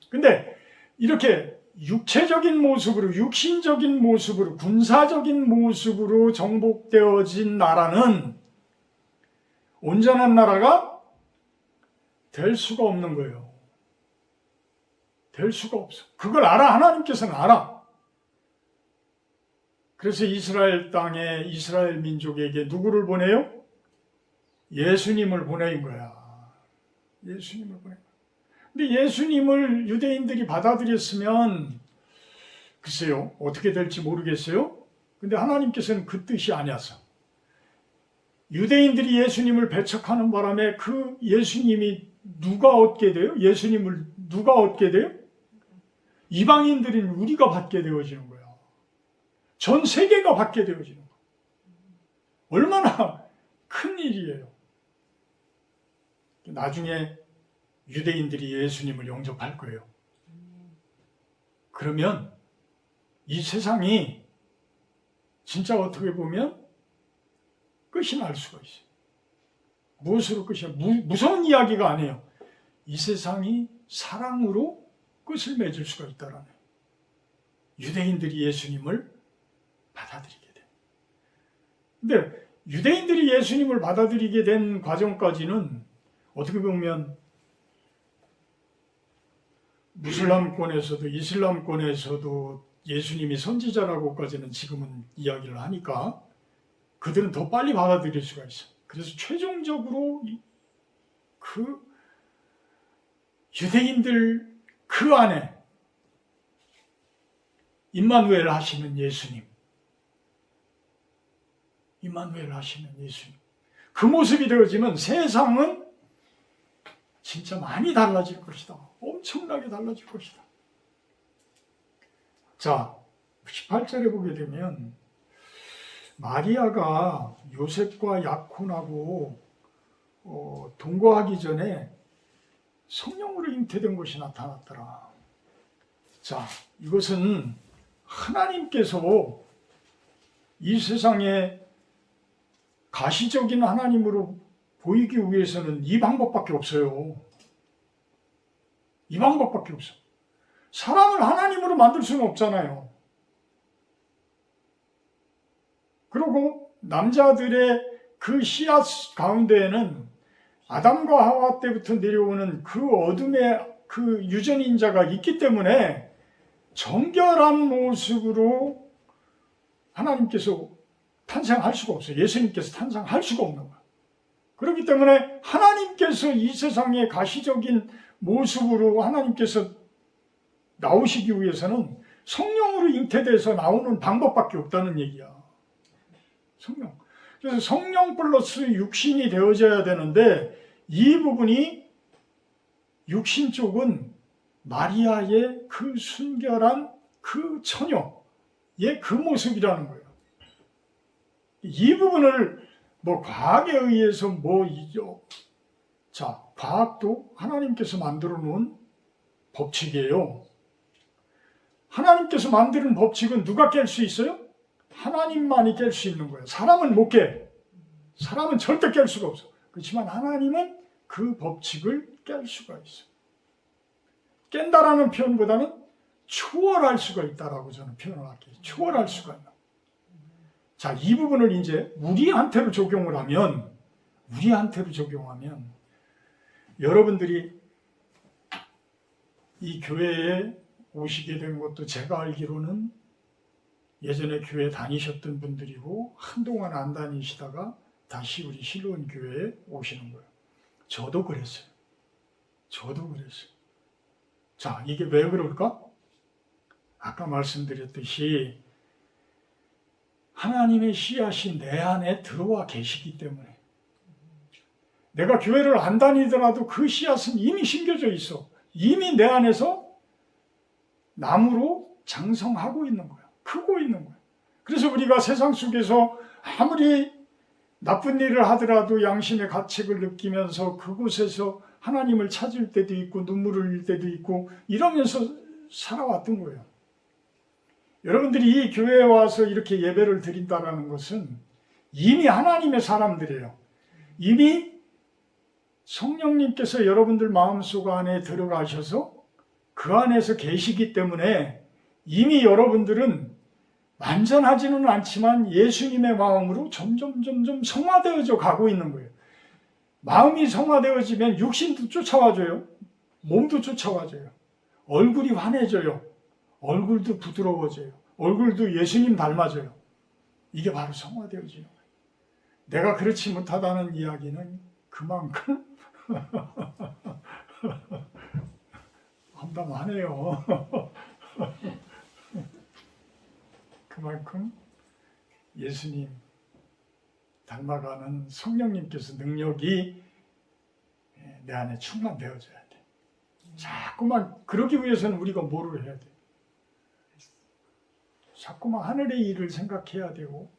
근데 이렇게 육체적인 모습으로, 육신적인 모습으로, 군사적인 모습으로 정복되어진 나라는 온전한 나라가 될 수가 없는 거예요. 될 수가 없어. 그걸 알아. 하나님께서는 알아. 그래서 이스라엘 땅에 이스라엘 민족에게 누구를 보내요? 예수님을 보낸 거야. 예수님을 보낸 거야. 근데 예수님을 유대인들이 받아들였으면 글쎄요. 어떻게 될지 모르겠어요. 근데 하나님께서는 그 뜻이 아니었어. 유대인들이 예수님을 배척하는 바람에 그 예수님이 누가 얻게 돼요? 예수님을 누가 얻게 돼요? 이방인들인 우리가 받게 되어지는 거야. 전 세계가 받게 되어지는 거야. 얼마나 큰 일이에요. 나중에 유대인들이 예수님을 영접할 거예요. 그러면 이 세상이 진짜 어떻게 보면 끝이 날 수가 있어요. 무엇으로 끝이야? 무서운 이야기가 아니에요. 이 세상이 사랑으로 끝을 맺을 수가 있다라는 거예요. 유대인들이 예수님을 받아들이게 돼요. 근데 유대인들이 예수님을 받아들이게 된 과정까지는 어떻게 보면 무슬람권에서도 이슬람권에서도 예수님이 선지자라고까지는 지금은 이야기를 하니까 그들은 더 빨리 받아들일 수가 있어. 그래서 최종적으로 그 유대인들 그 안에 임마누엘 하시는 예수님, 임마누엘 하시는 예수님, 그 모습이 되어지면 세상은 진짜 많이 달라질 것이다. 엄청나게 달라질 것이다. 자, 18절에 보게 되면 마리아가 요셉과 약혼하고 동거하기 전에 성령으로 잉태된 것이 나타났더라. 자, 이것은 하나님께서 이 세상에 가시적인 하나님으로 보이기 위해서는 이 방법밖에 없어요. 이 방법밖에 없어. 사람을 하나님으로 만들 수는 없잖아요. 그리고 남자들의 그 씨앗 가운데에는 아담과 하와 때부터 내려오는 그 어둠의 그 유전인자가 있기 때문에 정결한 모습으로 하나님께서 탄생할 수가 없어요. 예수님께서 탄생할 수가 없는 거예요. 그렇기 때문에 하나님께서 이 세상의 가시적인 모습으로 하나님께서 나오시기 위해서는 성령으로 잉태돼서 나오는 방법밖에 없다는 얘기야. 성령. 그래서 성령 플러스 육신이 되어져야 되는데 이 부분이 육신 쪽은 마리아의 그 순결한 그 처녀의 그 모습이라는 거예요. 이 부분을 과학에 의해서 자, 과학도 하나님께서 만들어 놓은 법칙이에요. 하나님께서 만드는 법칙은 누가 깰 수 있어요? 하나님만이 깰 수 있는 거예요. 사람은 못 깨. 사람은 절대 깰 수가 없어. 그렇지만 하나님은 그 법칙을 깰 수가 있어. 깬다라는 표현보다는 초월할 수가 있다라고 저는 표현을 할게요. 초월할 수가 있다. 자, 이 부분을 이제 우리한테로 적용을 하면, 여러분들이 이 교회에 오시게 된 것도 제가 알기로는 예전에 교회 다니셨던 분들이고 한동안 안 다니시다가 다시 우리 실로원 교회에 오시는 거예요. 저도 그랬어요. 자, 이게 왜 그럴까? 아까 말씀드렸듯이 하나님의 씨앗이 내 안에 들어와 계시기 때문에, 내가 교회를 안 다니더라도 그 씨앗은 이미 심겨져 있어. 이미 내 안에서 나무로 장성하고 있는 거야. 크고 있는 거야. 그래서 우리가 세상 속에서 아무리 나쁜 일을 하더라도 양심의 가책을 느끼면서 그곳에서 하나님을 찾을 때도 있고 눈물을 흘릴 때도 있고 이러면서 살아왔던 거예요. 여러분들이 이 교회에 와서 이렇게 예배를 드린다는 것은 이미 하나님의 사람들이에요. 이미 성령님께서 여러분들 마음속 안에 들어가셔서 그 안에서 계시기 때문에 이미 여러분들은 완전하지는 않지만 예수님의 마음으로 점점 성화되어져 가고 있는 거예요. 마음이 성화되어지면 육신도 쫓아와줘요. 몸도 쫓아와줘요. 얼굴이 환해져요. 얼굴도 부드러워져요. 얼굴도 예수님 닮아져요. 이게 바로 성화되어지는 거예요. 내가 그렇지 못하다는 이야기는 그만큼 함담하네요. 그만큼 예수님 닮아가는 성령님께서 능력이 내 안에 충만되어져야 돼. 자꾸만 그러기 위해서는 우리가 뭐를 해야 돼? 자꾸만 하늘의 일을 생각해야 되고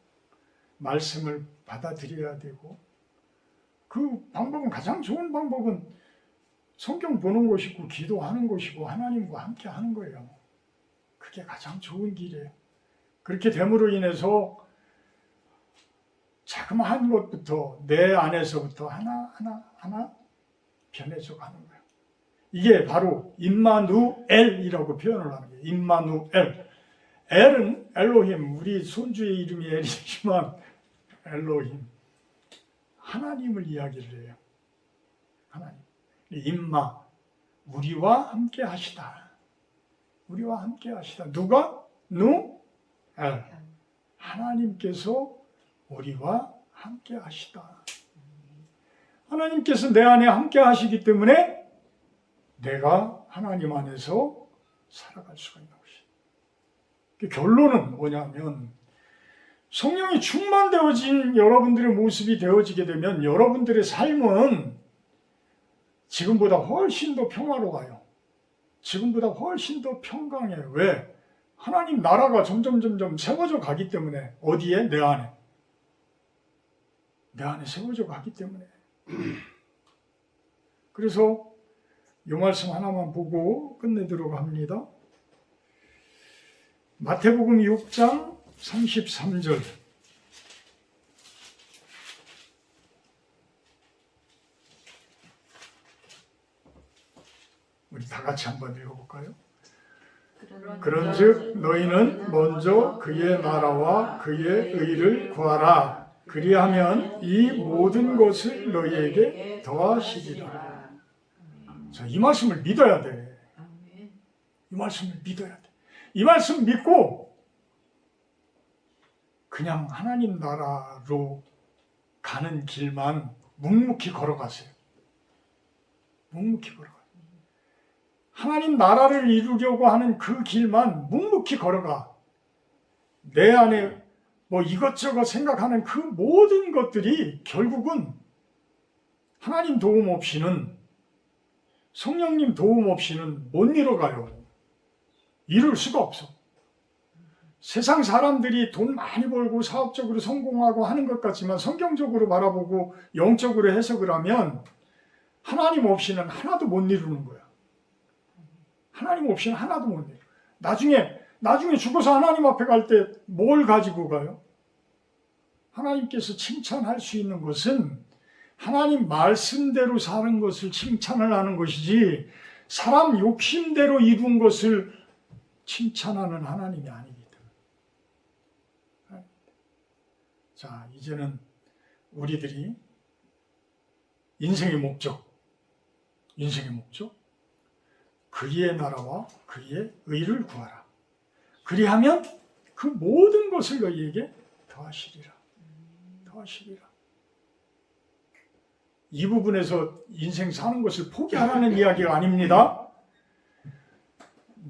말씀을 받아들여야 되고, 그 방법은, 가장 좋은 방법은 성경 보는 것이고 기도하는 것이고 하나님과 함께 하는 거예요. 그게 가장 좋은 길이에요. 그렇게 됨으로 인해서 자그마한 것부터 내 안에서부터 하나 변해져 가는 거예요. 이게 바로 임마누엘이라고 표현을 하는 거예요. 임마누엘. 엘은 엘로힘, 우리 손주의 이름이 엘이지만 엘로힘, 하나님을 이야기를 해요. 하나님. 임마, 우리와 함께 하시다. 우리와 함께 하시다. 누가? 엘. 하나님께서 우리와 함께 하시다. 하나님께서 내 안에 함께 하시기 때문에 내가 하나님 안에서 살아갈 수가 있는 것이다. 결론은 뭐냐면, 성령이 충만되어진 여러분들의 모습이 되어지게 되면 여러분들의 삶은 지금보다 훨씬 더 평화로워요. 지금보다 훨씬 더 평강해요. 왜? 하나님 나라가 점점 세워져 가기 때문에. 어디에? 내 안에. 내 안에 세워져 가기 때문에. 그래서 이 말씀 하나만 보고 끝내도록 합니다. 마태복음 6장 33절. 우리 다 같이 한번 읽어볼까요? 그런즉 너희는 먼저 그의 나라와 그의 의를 구하라. 그리하면 이 모든 것을 너희에게 더하시리라. 자, 이 말씀을 믿어야 돼. 이 말씀을 믿어야 돼. 이 말씀 믿고 그냥 하나님 나라로 가는 길만 묵묵히 걸어가세요. 묵묵히 걸어가. 하나님 나라를 이루려고 하는 그 길만 묵묵히 걸어가. 내 안에 뭐 이것저것 생각하는 그 모든 것들이 결국은 하나님 도움 없이는, 성령님 도움 없이는 못 이뤄가요. 이룰 수가 없어. 세상 사람들이 돈 많이 벌고 사업적으로 성공하고 하는 것 같지만 성경적으로 바라보고 영적으로 해석을 하면 하나님 없이는 하나도 못 이루는 거야. 하나님 없이는 하나도 못 내려. 나중에 죽어서 하나님 앞에 갈 때 뭘 가지고 가요? 하나님께서 칭찬할 수 있는 것은 하나님 말씀대로 사는 것을 칭찬을 하는 것이지 사람 욕심대로 이룬 것을 칭찬하는 하나님이 아닙니다. 자, 이제는 우리들이 인생의 목적, 그의 나라와 그의 의를 구하라. 그리하면 그 모든 것을 너희에게 더하시리라. 이 부분에서 인생 사는 것을 포기하라는 이야기가 아닙니다.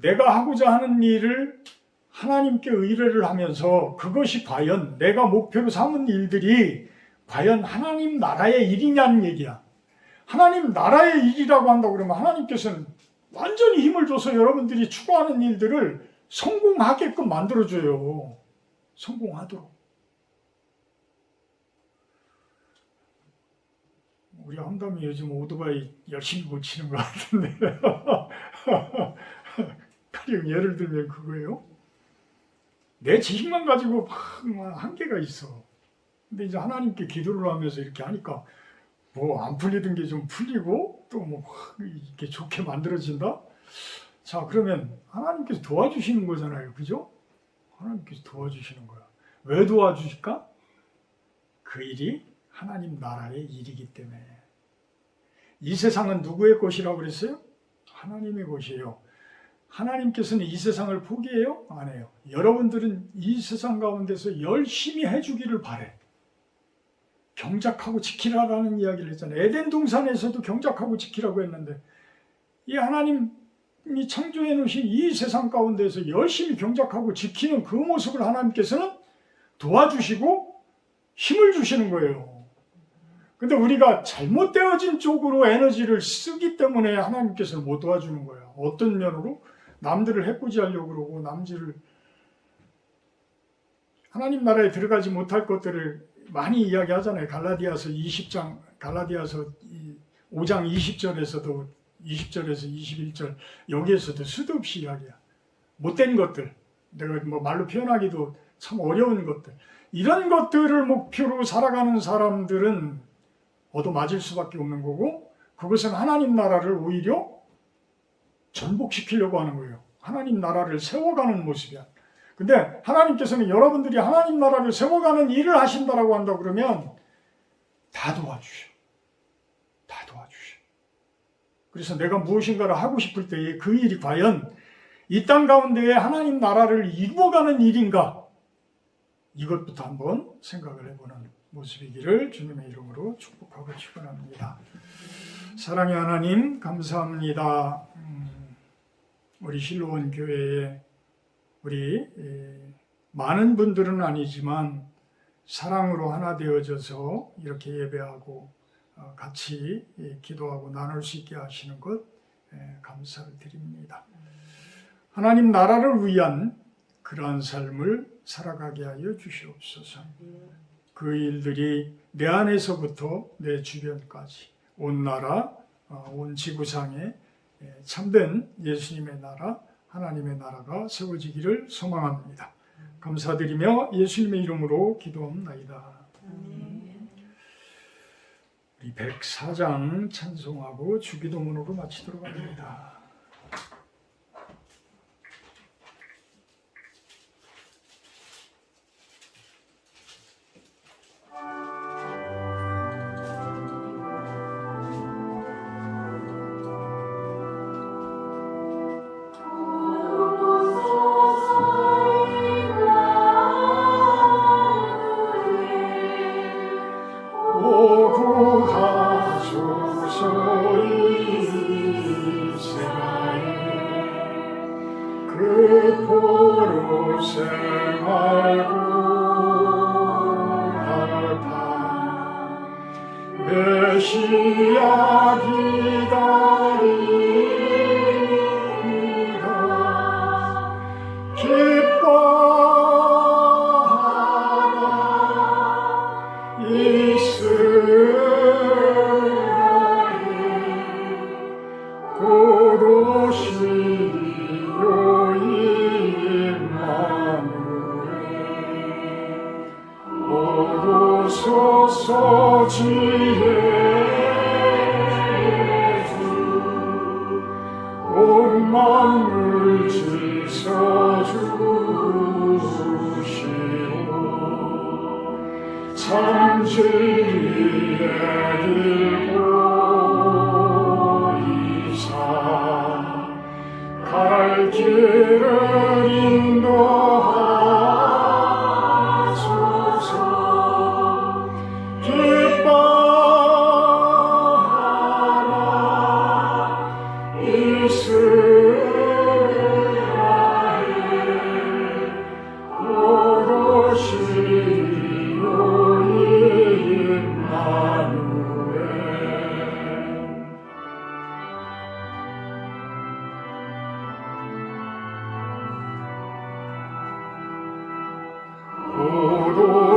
내가 하고자 하는 일을 하나님께 의뢰를 하면서 그것이 과연 내가 목표로 삼은 일들이 과연 하나님 나라의 일이냐는 얘기야. 하나님 나라의 일이라고 한다고 그러면 하나님께서는 완전히 힘을 줘서 여러분들이 추구하는 일들을 성공하게끔 만들어줘요. 성공하도록. 우리 한담이 요즘 오토바이 열심히 고치는 것 같은데 가령 예를 들면 그거예요. 내 지식만 가지고 막 한계가 있어. 근데 이제 하나님께 기도를 하면서 이렇게 하니까 뭐 안 풀리던 게 좀 풀리고 또 뭐 이렇게 좋게 만들어진다. 자, 그러면 하나님께서 도와주시는 거잖아요, 그죠? 하나님께서 도와주시는 거야. 왜 도와주실까? 그 일이 하나님 나라의 일이기 때문에. 이 세상은 누구의 것이라고 그랬어요? 하나님의 것이에요. 하나님께서는 이 세상을 포기해요? 안 해요. 여러분들은 이 세상 가운데서 열심히 해주기를 바래. 경작하고 지키라라는 이야기를 했잖아요. 에덴 동산에서도 경작하고 지키라고 했는데 이 하나님이 창조해 놓으신 이 세상 가운데서 열심히 경작하고 지키는 그 모습을 하나님께서는 도와주시고 힘을 주시는 거예요. 근데 우리가 잘못되어진 쪽으로 에너지를 쓰기 때문에 하나님께서는 못 도와주는 거예요. 어떤 면으로? 남들을 해코지하려고 그러고 남들을 하나님 나라에 들어가지 못할 것들을 많이 이야기하잖아요. 갈라디아서 5장 20절에서도 20절에서 21절 여기에서도 수도 없이 이야기야. 못된 것들, 내가 뭐 말로 표현하기도 참 어려운 것들, 이런 것들을 목표로 살아가는 사람들은 얻어맞을 수밖에 없는 거고, 그것은 하나님 나라를 오히려 전복시키려고 하는 거예요. 하나님 나라를 세워가는 모습이야. 근데 하나님께서는 여러분들이 하나님 나라를 세워가는 일을 하신다라고 한다 그러면 다 도와주셔. 다 도와주셔. 그래서 내가 무엇인가를 하고 싶을 때에 그 일이 과연 이 땅 가운데에 하나님 나라를 이루어가는 일인가? 이것부터 한번 생각을 해보는 모습이기를 주님의 이름으로 축복하고 축원합니다. 사랑의 하나님 감사합니다. 우리 실로원 교회에 우리 많은 분들은 아니지만 사랑으로 하나 되어져서 이렇게 예배하고 같이 기도하고 나눌 수 있게 하시는 것 감사를 드립니다. 하나님 나라를 위한 그러한 삶을 살아가게 하여 주시옵소서. 그 일들이 내 안에서부터 내 주변까지 온 나라, 온 지구상에 참된 예수님의 나라, 하나님의 나라가 세워지기를 소망합니다. 감사드리며 예수님의 이름으로 기도합나이다. 우리 104장 찬송하고 주기도문으로 마치도록 합니다. 메시아 기다리라 기뻐하라 이스라엘 곧 오시리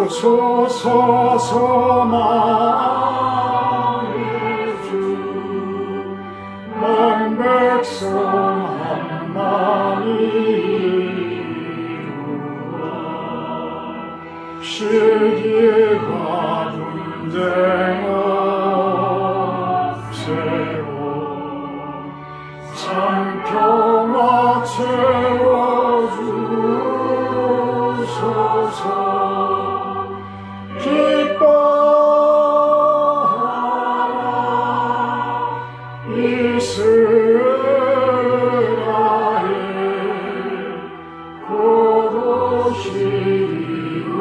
주소서 만의 주만 백성 한마음이 이루어 시기가 분쟁 없애고 참 평화 채워주소서. 기뻐하라 이스라엘 고로시리요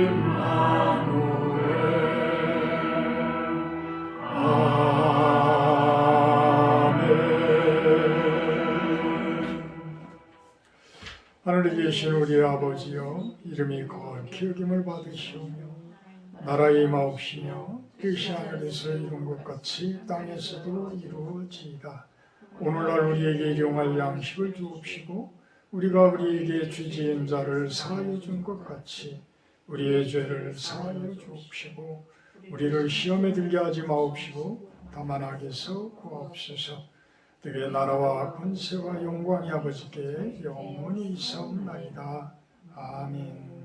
임마누엘. 하늘에 계신 우리 아버지여, 이름이 거룩히 여김을 받으시오며 나라의 임하옵시며 뜻이 하늘에서 이룬 것 같이 땅에서도 이루어지이다. 오늘날 우리에게 일용할 양식을 주옵시고 우리가 우리에게 주지은 자를 사하여 준 것 같이 우리의 죄를 사하여 주옵시고 우리를 시험에 들게 하지 마옵시고 다만 악에서 구하옵소서. 그의 나라와 권세와 영광이 아버지께 영원히 있사옵나이다. 아멘.